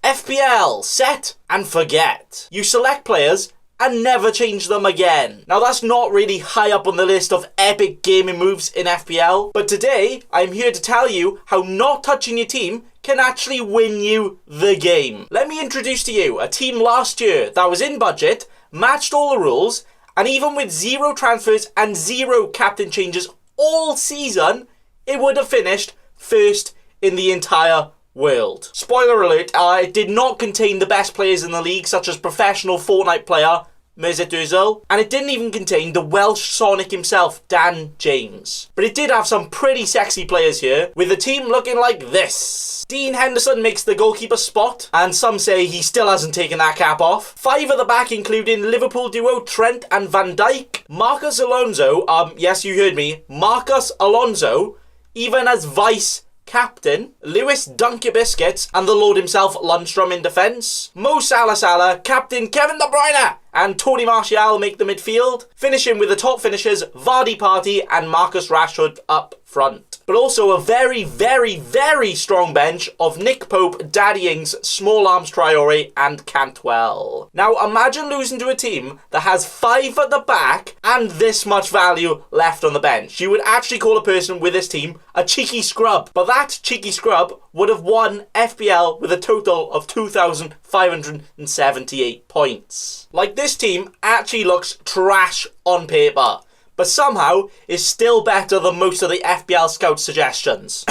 FPL Set and Forget. You select players and never change them again. Now that's not really high up on the list of epic gaming moves in FPL, but today I'm here to tell you how not touching your team can actually win you the game. Let me introduce to you a team last year that was in budget, matched all the rules, and even with 0 transfers and 0 captain changes all season, it would have finished first in the entire world. Spoiler alert, it did not contain the best players in the league, such as professional Fortnite player Mesut Ozil, and it didn't even contain the Welsh Sonic himself, Dan James. But it did have some pretty sexy players here, with the team looking like this. Dean Henderson makes the goalkeeper spot, and some say he still hasn't taken that cap off. 5 at the back, including Liverpool duo Trent and Van Dijk. Marcus Alonso, yes you heard me, Marcus Alonso, even as vice captain, Lewis Dunk Your Biscuits, and the Lord himself, Lundstrom in defence. Mo Salah, captain Kevin De Bruyne, and Tony Martial make the midfield, finishing with the top finishers Vardy Party and Marcus Rashford up front. But also a very, very, very strong bench of Nick Pope, Daddy Ings, Small Arms Traore, and Cantwell. Now imagine losing to a team that has 5 at the back and this much value left on the bench. You would actually call a person with this team a cheeky scrub, but that cheeky scrub would have won FPL with a total of 2,578 points. Like, this team actually looks trash on paper, but somehow is still better than most of the FPL scout suggestions.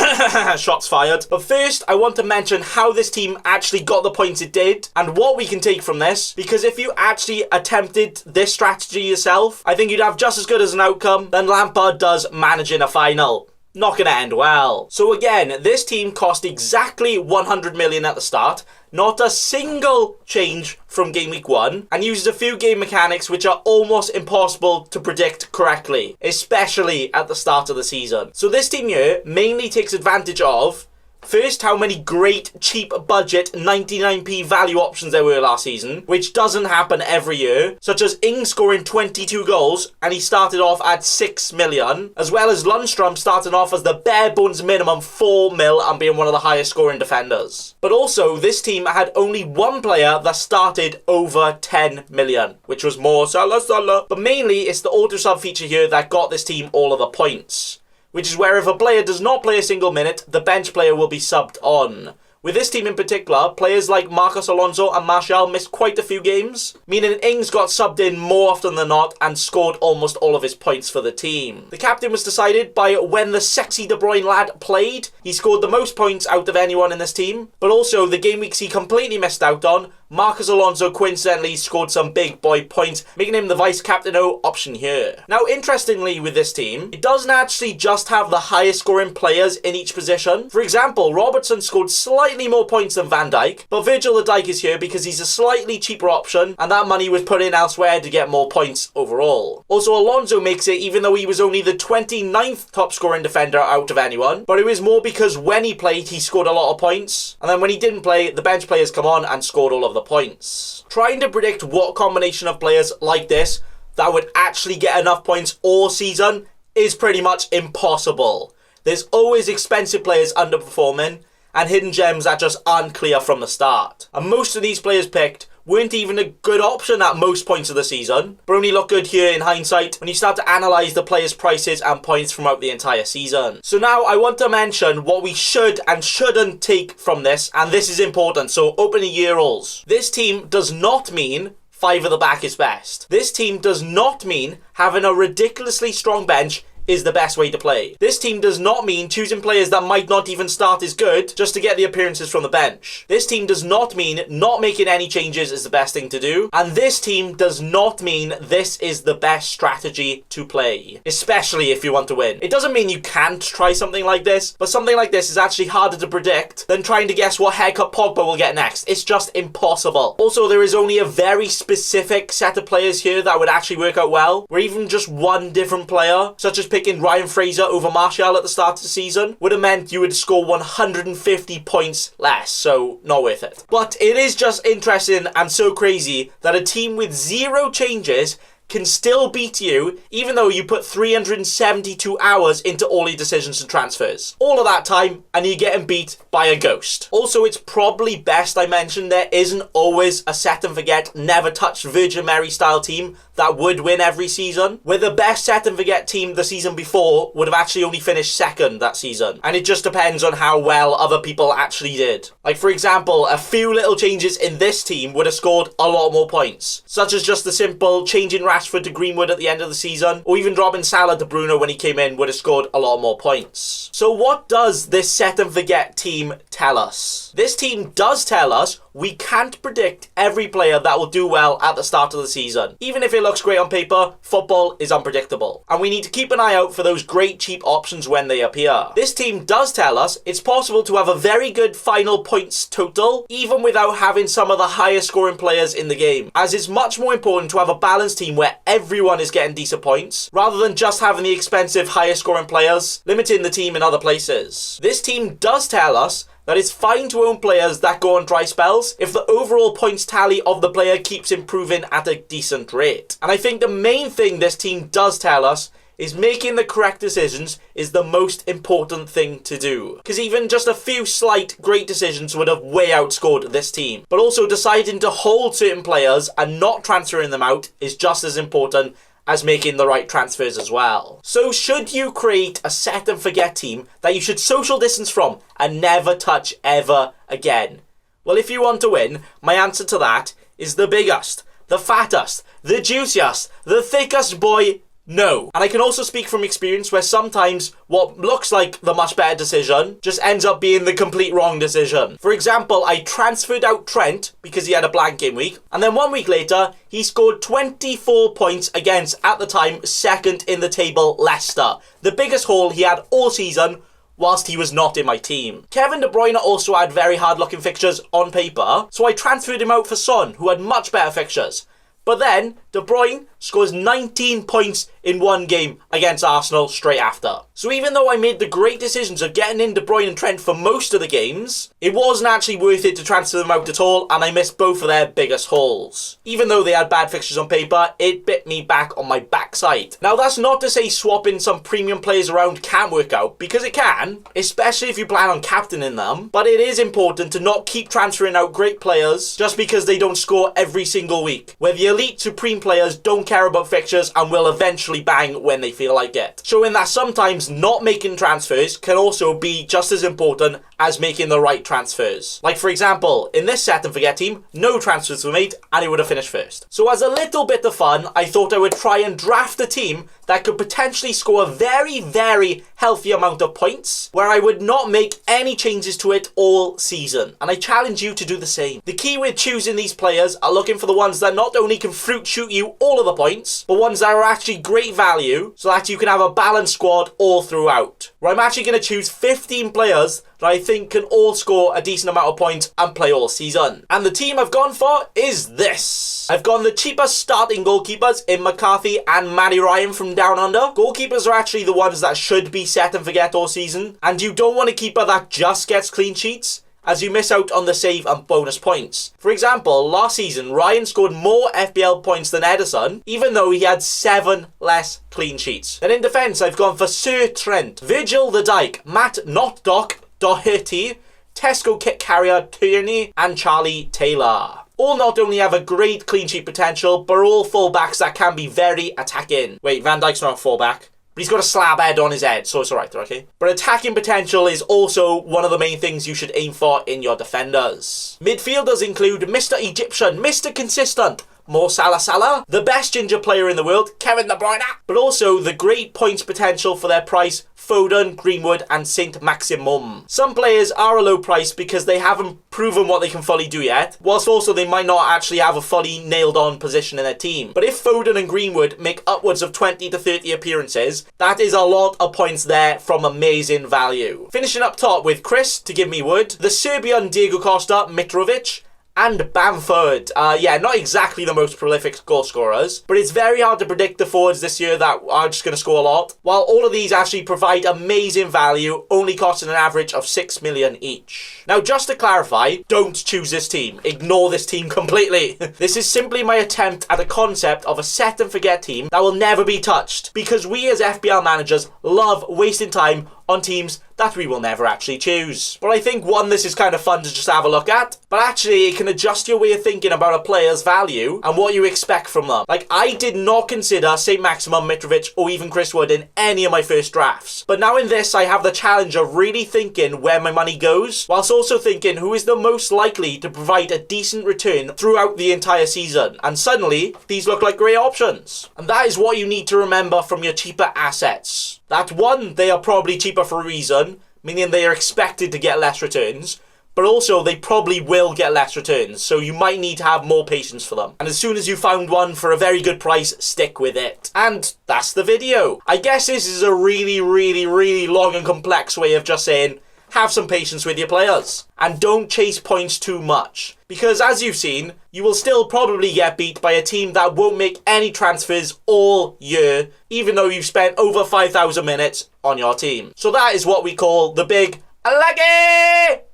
Shots fired. But first, I want to mention how this team actually got the points it did and what we can take from this, because if you actually attempted this strategy yourself, I think you'd have just as good as an outcome than Lampard does managing a final. Not going to end well. So again, this team cost exactly 100 million at the start, not a single change from game week 1, and uses a few game mechanics which are almost impossible to predict correctly, especially at the start of the season. So this team here mainly takes advantage of, first, how many great, cheap budget 99p value options there were last season, which doesn't happen every year, such as Ings scoring 22 goals, and he started off at 6 million, as well as Lundstrom starting off as the bare bones minimum 4 mil and being one of the highest scoring defenders. But also, this team had only one player that started over 10 million, which was Mo Salah. But mainly, it's the auto sub feature here that got this team all of the points, which is where if a player does not play a single minute, the bench player will be subbed on. With this team in particular, players like Marcus Alonso and Martial missed quite a few games, meaning Ings got subbed in more often than not and scored almost all of his points for the team. The captain was decided by when the sexy De Bruyne lad played. He scored the most points out of anyone in this team, but also the game weeks he completely missed out on, Marcus Alonso coincidentally scored some big boy points, making him the vice-captain-o option here. Now, interestingly with this team, it doesn't actually just have the highest scoring players in each position. For example, Robertson scored slightly more points than Van Dijk, but Virgil van Dijk is here because he's a slightly cheaper option, and that money was put in elsewhere to get more points overall. Also, Alonso makes it even though he was only the 29th top scoring defender out of anyone, but it was more because when he played, he scored a lot of points, and then when he didn't play, the bench players come on and scored all of the points. Trying to predict what combination of players like this that would actually get enough points all season is pretty much impossible. There's always expensive players underperforming and hidden gems that just aren't clear from the start. And most of these players picked weren't even a good option at most points of the season, but only look good here in hindsight when you start to analyse the players' prices and points throughout the entire season. So now I want to mention what we should and shouldn't take from this, and this is important, so open your ear-holes. This team does not mean 5 at the back is best. This team does not mean having a ridiculously strong bench is the best way to play. This team does not mean choosing players that might not even start as good just to get the appearances from the bench. This team does not mean not making any changes is the best thing to do. And this team does not mean this is the best strategy to play, especially if you want to win. It doesn't mean you can't try something like this, but something like this is actually harder to predict than trying to guess what haircut Pogba will get next. It's just impossible. Also, there is only a very specific set of players here that would actually work out well, where even just one different player, such as picking Ryan Fraser over Martial at the start of the season, would have meant you would score 150 points less, so not worth it. But it is just interesting and so crazy that a team with 0 changes can still beat you even though you put 372 hours into all your decisions and transfers. All of that time and you're getting beat by a ghost. Also, it's probably best I mention there isn't always a set and forget, never touched Virgin Mary style team that would win every season, where the best set and forget team the season before would have actually only finished second that season. And it just depends on how well other people actually did. Like, for example, a few little changes in this team would have scored a lot more points, such as just the simple changing Rashford to Greenwood at the end of the season, or even dropping Salah to Bruyne when he came in would have scored a lot more points. So what does this set and forget team tell us? This team does tell us we can't predict every player that will do well at the start of the season. Even if it looks great on paper, football is unpredictable. And we need to keep an eye out for those great cheap options when they appear. This team does tell us it's possible to have a very good final points total, even without having some of the highest scoring players in the game, as it's much more important to have a balanced team where everyone is getting decent points, rather than just having the expensive highest scoring players, limiting the team in other places. This team does tell us that it's fine to own players that go on dry spells if the overall points tally of the player keeps improving at a decent rate. And I think the main thing this team does tell us is making the correct decisions is the most important thing to do. Because even just a few slight great decisions would have way outscored this team. But also deciding to hold certain players and not transferring them out is just as important as making the right transfers as well. So should you create a set and forget team that you should social distance from and never touch ever again? Well, if you want to win, my answer to that is the biggest, the fattest, the juiciest, the thickest boy. No. And I can also speak from experience where sometimes what looks like the much better decision just ends up being the complete wrong decision. For example, I transferred out Trent because he had a blank game week, and then 1 week later, he scored 24 points against, at the time, second in the table Leicester. The biggest haul he had all season, whilst he was not in my team. Kevin De Bruyne also had very hard-looking fixtures on paper, so I transferred him out for Son, who had much better fixtures. But then, De Bruyne scores 19 points in one game against Arsenal straight after. So even though I made the great decisions of getting in De Bruyne and Trent for most of the games, it wasn't actually worth it to transfer them out at all, and I missed both of their biggest hauls. Even though they had bad fixtures on paper, it bit me back on my backside. Now that's not to say swapping some premium players around can't work out, because it can, especially if you plan on captaining them, but it is important to not keep transferring out great players just because they don't score every single week, where the elite supreme players don't care about fixtures and will eventually bang when they feel like it. Showing that sometimes not making transfers can also be just as important as making the right transfers. Like for example, in this set and forget team, no transfers were made and it would have finished first. So as a little bit of fun, I thought I would try and draft a team that could potentially score a very, very healthy amount of points, where I would not make any changes to it all season. And I challenge you to do the same. The key with choosing these players are looking for the ones that not only can fruit shoot you all of the points, but ones that are actually great value, so that you can have a balanced squad all throughout. Where I'm actually going to choose 15 players that I think can all score a decent amount of points and play all season. And the team I've gone for is this. I've gone the cheapest starting goalkeepers in McCarthy and Matty Ryan from Down Under. Goalkeepers are actually the ones that should be set and forget all season, and you don't want a keeper that just gets clean sheets, as you miss out on the save and bonus points. For example, last season, Ryan scored more FPL points than Ederson, even though he had 7 less clean sheets. Then in defence, I've gone for Sir Trent, Virgil the Dyke, Matt Not Doc Doherty, Tesco Kit Carrier Tierney, and Charlie Taylor. All not only have a great clean sheet potential, but are all fullbacks that can be very attacking. Wait, Van Dijk's not a fullback, but he's got a slab head on his head, so it's alright, okay? But attacking potential is also one of the main things you should aim for in your defenders. Midfielders include Mr. Egyptian, Mr. Consistent, Mo Salah, the best ginger player in the world, Kevin De Bruyne, but also the great points potential for their price, Foden, Greenwood, and Saint Maximum. Some players are a low price because they haven't proven what they can fully do yet, whilst also they might not actually have a fully nailed on position in their team. But if Foden and Greenwood make upwards of 20 to 30 appearances, that is a lot of points there from amazing value. Finishing up top with Chris to give me wood, the Serbian Diego Costa Mitrovic, and Bamford. Yeah, not exactly the most prolific goal scorers, but it's very hard to predict the forwards this year that are just going to score a lot, while all of these actually provide amazing value, only costing an average of 6 million each. Now, just to clarify, don't choose this team. Ignore this team completely. This is simply my attempt at a concept of a set and forget team that will never be touched, because we as FPL managers love wasting time on teams that we will never actually choose. But I think, one, this is kind of fun to just have a look at, but actually it can adjust your way of thinking about a player's value and what you expect from them. Like, I did not consider St. Maximin, Mitrovic, or even Chris Wood in any of my first drafts. But now in this, I have the challenge of really thinking where my money goes, whilst also thinking who is the most likely to provide a decent return throughout the entire season. And suddenly, these look like great options. And that is what you need to remember from your cheaper assets. That, one, they are probably cheaper for a reason, meaning they are expected to get less returns, but also they probably will get less returns, so you might need to have more patience for them. And as soon as you found one for a very good price, stick with it. And that's the video. I guess this is a really long and complex way of just saying, have some patience with your players. And don't chase points too much. Because as you've seen, you will still probably get beat by a team that won't make any transfers all year, even though you've spent over 5,000 minutes on your team. So that is what we call the big unlucky!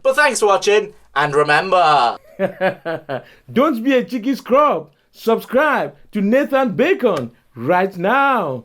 But thanks for watching, and remember... Don't be a cheeky scrub. Subscribe to Nathan Bacon right now.